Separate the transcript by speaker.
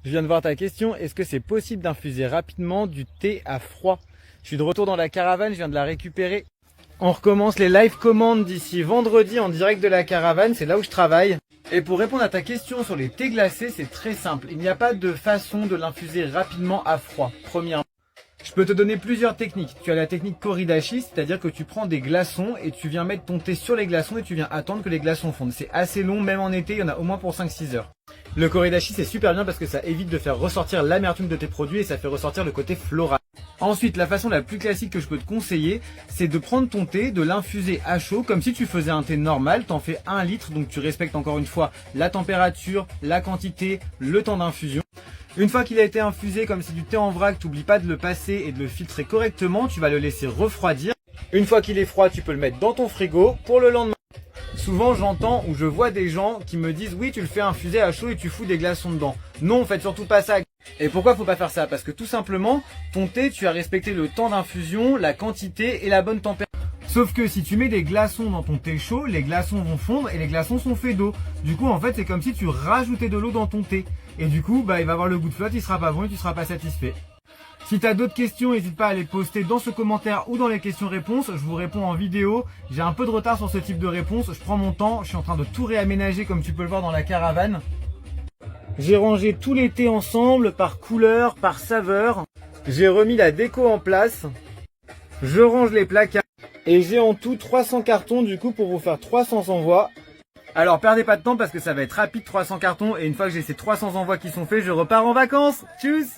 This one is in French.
Speaker 1: Je viens de voir ta question. Est-ce que c'est possible d'infuser rapidement du thé à froid? Je suis de retour dans la caravane, je viens de la récupérer. On recommence les live commandes d'ici vendredi en direct de la caravane, c'est là où je travaille. Et pour répondre à ta question sur les thés glacés, c'est très simple. Il n'y a pas de façon de l'infuser rapidement à froid. Premièrement, je peux te donner plusieurs techniques. Tu as la technique Koridashi, c'est-à-dire que tu prends des glaçons et tu viens mettre ton thé sur les glaçons et tu viens attendre que les glaçons fondent. C'est assez long, même en été, il y en a au moins pour 5-6 heures. Le Koridashi, c'est super bien parce que ça évite de faire ressortir l'amertume de tes produits et ça fait ressortir le côté floral. Ensuite, la façon la plus classique que je peux te conseiller, c'est de prendre ton thé, de l'infuser à chaud, comme si tu faisais un thé normal. T'en fais 1 litre, donc tu respectes encore une fois la température, la quantité, le temps d'infusion. Une fois qu'il a été infusé, comme c'est du thé en vrac, t'oublies pas de le passer et de le filtrer correctement. Tu vas le laisser refroidir. Une fois qu'il est froid, tu peux le mettre dans ton frigo pour le lendemain. Souvent j'entends ou je vois des gens qui me disent oui tu le fais infuser à chaud et tu fous des glaçons dedans. Non, faites surtout pas ça. Et pourquoi faut pas faire ça? Parce que tout simplement, ton thé, tu as respecté le temps d'infusion, la quantité et la bonne température. Sauf que si tu mets des glaçons dans ton thé chaud, les glaçons vont fondre et les glaçons sont faits d'eau. Du coup en fait c'est comme si tu rajoutais de l'eau dans ton thé. Et du coup il va avoir le goût de flotte, il sera pas bon et tu seras pas satisfait. Si tu as d'autres questions, n'hésite pas à les poster dans ce commentaire ou dans les questions-réponses. Je vous réponds en vidéo. J'ai un peu de retard sur ce type de réponse. Je prends mon temps. Je suis en train de tout réaménager comme tu peux le voir dans la caravane. J'ai rangé tous les thés ensemble par couleur, par saveur. J'ai remis la déco en place. Je range les placards. Et j'ai en tout 300 cartons du coup pour vous faire 300 envois. Alors perdez pas de temps parce que ça va être rapide 300 cartons. Et une fois que j'ai ces 300 envois qui sont faits, je repars en vacances. Tchuss!